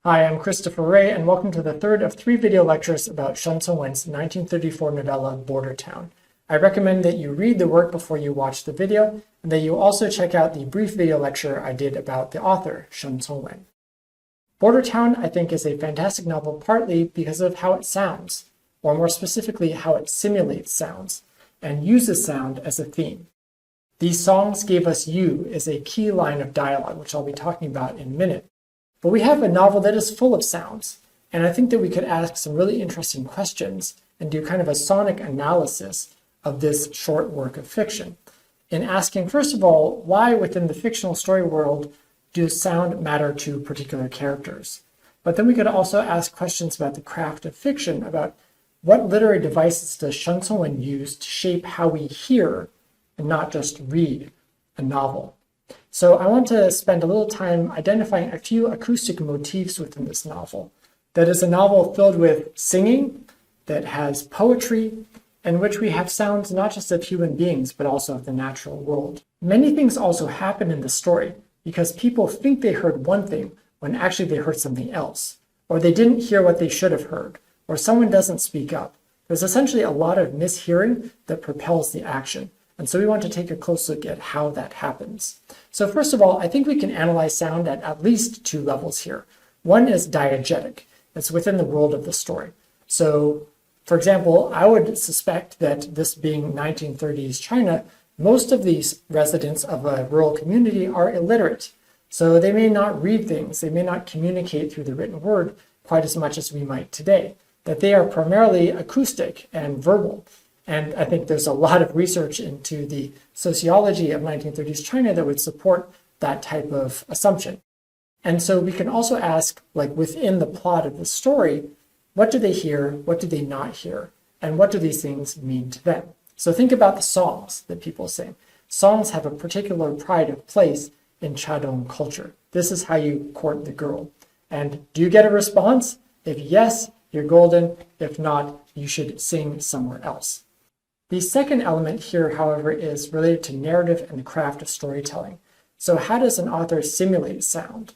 Hi, I'm Christopher Ray, and welcome to the third of 3 video lectures about Shen Congwen's 1934 novella, Border Town. I recommend that you read the work before you watch the video, and that you also check out the brief video lecture I did about the author, Shen Congwen. Border Town, I think, is a fantastic novel partly because of how it sounds, or more specifically, how it simulates sounds, and uses sound as a theme. "These songs gave us you" is a key line of dialogue, which I'll be talking about in a minute. But we have a novel that is full of sounds, and I think that we could ask some really interesting questions and do kind of a sonic analysis of this short work of fiction. In asking, first of all, why within the fictional story world does sound matter to particular characters? But then we could also ask questions about the craft of fiction, about what literary devices does Shen Congwen use to shape how we hear and not just read a novel. So I want to spend a little time identifying a few acoustic motifs within this novel. That is a novel filled with singing, that has poetry, in which we have sounds not just of human beings, but also of the natural world. Many things also happen in the story because people think they heard one thing when actually they heard something else, or they didn't hear what they should have heard, or someone doesn't speak up. There's essentially a lot of mishearing that propels the action. And so we want to take a close look at how that happens. So first of all, I think we can analyze sound at least 2 levels here. One is diegetic. It's within the world of the story. So, for example, I would suspect that this being 1930s China, most of these residents of a rural community are illiterate. So they may not read things. They may not communicate through the written word quite as much as we might today. That they are primarily acoustic and verbal. And I think there's a lot of research into the sociology of 1930s China that would support that type of assumption. And so we can also ask, like within the plot of the story, what do they hear, what do they not hear, and what do these things mean to them? So think about the songs that people sing. Songs have a particular pride of place in Chadong culture. This is how you court the girl. And do you get a response? If yes, you're golden. If not, you should sing somewhere else. The second element here, however, is related to narrative and the craft of storytelling. So how does an author simulate sound?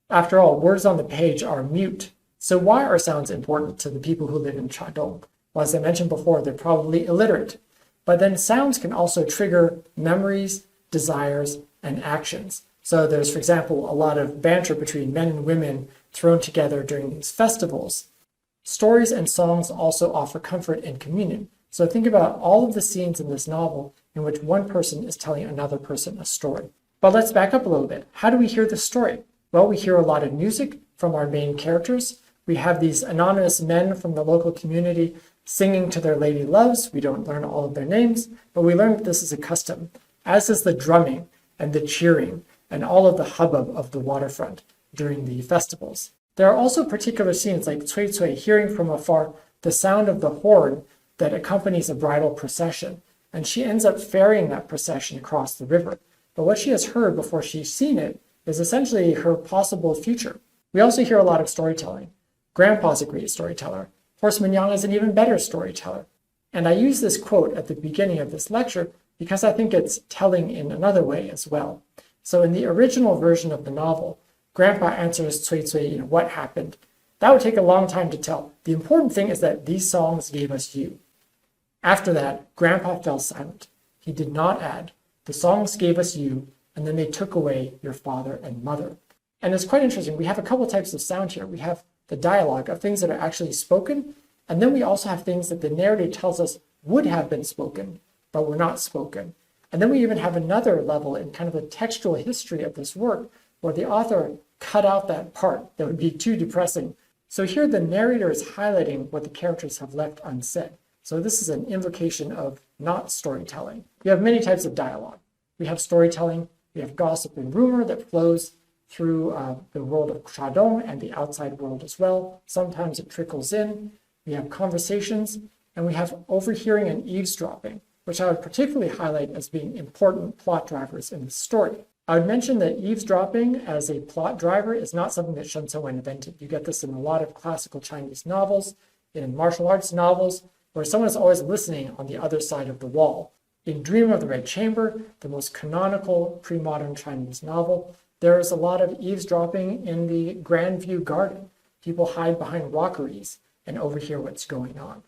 After all, words on the page are mute. So why are sounds important to the people who live in Chadong? Well, as I mentioned before, they're probably illiterate. But then sounds can also trigger memories, desires, and actions. So there's, for example, a lot of banter between men and women thrown together during these festivals. Stories and songs also offer comfort and communion. So think about all of the scenes in this novel in which one person is telling another person a story. But let's back up a little bit. How do we hear the story? Well, we hear a lot of music from our main characters. We have these anonymous men from the local community singing to their lady loves. We don't learn all of their names, but we learn that this is a custom, as is the drumming and the cheering and all of the hubbub of the waterfront during the festivals. There are also particular scenes like Cui Cui, hearing from afar the sound of the horn that accompanies a bridal procession, and she ends up ferrying that procession across the river. But what she has heard before she's seen it is essentially her possible future. We also hear a lot of storytelling. Grandpa's a great storyteller. Horseman Yang is an even better storyteller. And I use this quote at the beginning of this lecture because I think it's telling in another way as well. So in the original version of the novel, Grandpa answers Cui Cui, what happened? That would take a long time to tell. The important thing is that these songs gave us you. After that, Grandpa fell silent. He did not add, the songs gave us you, and then they took away your father and mother. And it's quite interesting. We have a couple types of sound here. We have the dialogue of things that are actually spoken, and then we also have things that the narrator tells us would have been spoken, but were not spoken. And then we even have another level in kind of the textual history of this work, where the author cut out that part that would be too depressing. So here the narrator is highlighting what the characters have left unsaid. So this is an invocation of not storytelling. We have many types of dialogue. We have storytelling, we have gossip and rumor that flows through the world of Chadong and the outside world as well. Sometimes it trickles in. We have conversations, and we have overhearing and eavesdropping, which I would particularly highlight as being important plot drivers in the story. I would mention that eavesdropping as a plot driver is not something that Shen Congwen invented. You get this in a lot of classical Chinese novels, in martial arts novels, where someone is always listening on the other side of the wall. In Dream of the Red Chamber, the most canonical pre-modern Chinese novel, There is a lot of eavesdropping in the Grandview Garden. People hide behind rockeries and overhear what's going on.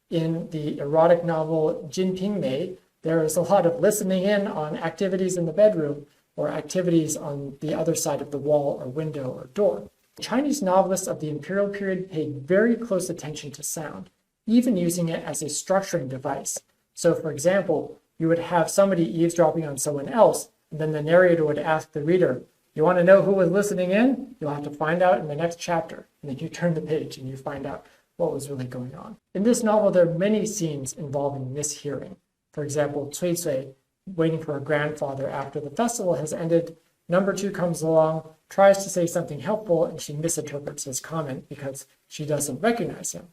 In the erotic novel Jinping Mei, there is a lot of listening in on activities in the bedroom or activities on the other side of the wall or window or door. Chinese novelists of the imperial period paid very close attention to sound, even using it as a structuring device. So for example, you would have somebody eavesdropping on someone else, and then the narrator would ask the reader, you want to know who was listening in? You'll have to find out in the next chapter. And then you turn the page and you find out what was really going on. In this novel, there are many scenes involving mishearing. For example, Cui Cui waiting for her grandfather after the festival has ended. Number 2 comes along, tries to say something helpful, and she misinterprets his comment because she doesn't recognize him.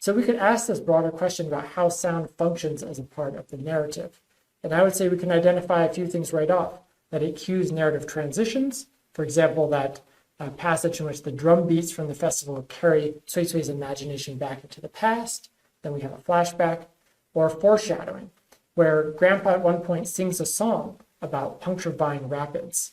So we could ask this broader question about how sound functions as a part of the narrative. And I would say we can identify a few things right off, that it cues narrative transitions. For example, that passage in which the drum beats from the festival carry Cui Cui's imagination back into the past. Then we have a flashback, or foreshadowing, where Grandpa at one point sings a song about puncture buying rapids.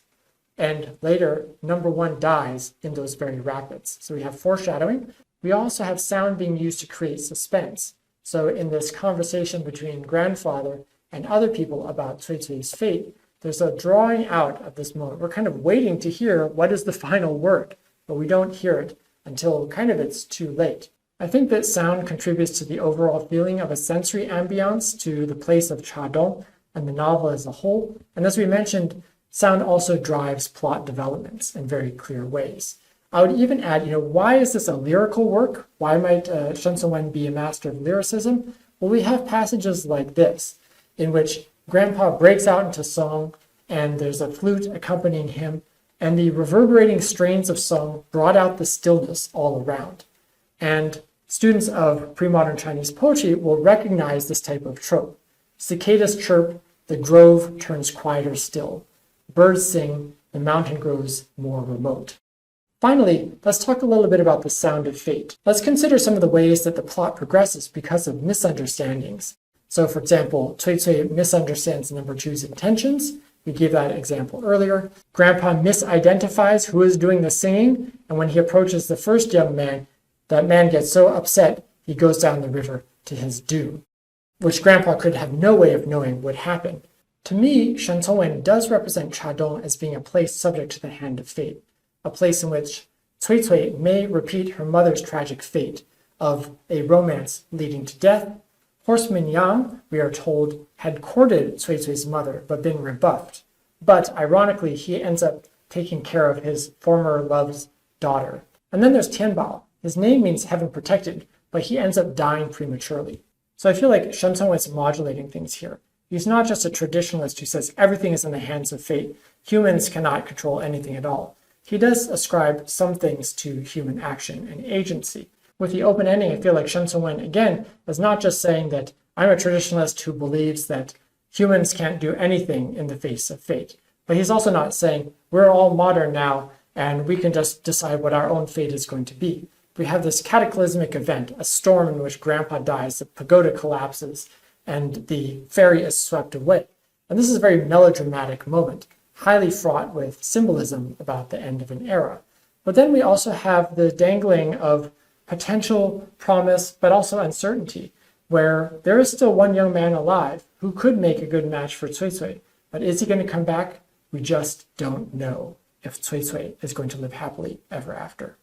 And later, number 1 dies in those very rapids. So we have foreshadowing. We also have sound being used to create suspense. So in this conversation between grandfather and other people about Cui Cui's fate, there's a drawing out of this moment. We're kind of waiting to hear what is the final word, but we don't hear it until kind of it's too late. I think that sound contributes to the overall feeling of a sensory ambiance to the place of Chadong and the novel as a whole. And as we mentioned, sound also drives plot developments in very clear ways. I would even add, why is this a lyrical work? Why might Shen Congwen be a master of lyricism? Well, we have passages like this, in which Grandpa breaks out into song, and there's a flute accompanying him, and the reverberating strains of song brought out the stillness all around. And students of pre-modern Chinese poetry will recognize this type of trope. Cicadas chirp, the grove turns quieter still. Birds sing, the mountain grows more remote. Finally, let's talk a little bit about the sound of fate. Let's consider some of the ways that the plot progresses because of misunderstandings. So for example, Cui Cui misunderstands number 2's intentions. We gave that example earlier. Grandpa misidentifies who is doing the singing, and when he approaches the first young man, that man gets so upset he goes down the river to his doom, which Grandpa could have no way of knowing would happen. To me, Shen Congwen does represent Chadong as being a place subject to the hand of fate, a place in which Cui Cui may repeat her mother's tragic fate of a romance leading to death. Horseman Yang, we are told, had courted Cui Cui's mother but been rebuffed. But ironically, he ends up taking care of his former love's daughter. And then there's Tianbao. His name means heaven protected, but he ends up dying prematurely. So I feel like Shen Congwen's modulating things here. He's not just a traditionalist who says everything is in the hands of fate. Humans cannot control anything at all. He does ascribe some things to human action and agency. With the open ending, I feel like Shen Congwen, again, is not just saying that I'm a traditionalist who believes that humans can't do anything in the face of fate. But he's also not saying we're all modern now and we can just decide what our own fate is going to be. We have this cataclysmic event, a storm in which Grandpa dies, the pagoda collapses, and the ferry is swept away. And this is a very melodramatic moment, highly fraught with symbolism about the end of an era. But then we also have the dangling of potential promise, but also uncertainty, where there is still one young man alive who could make a good match for Cui Cui. But is he going to come back? We just don't know if Cui Cui is going to live happily ever after.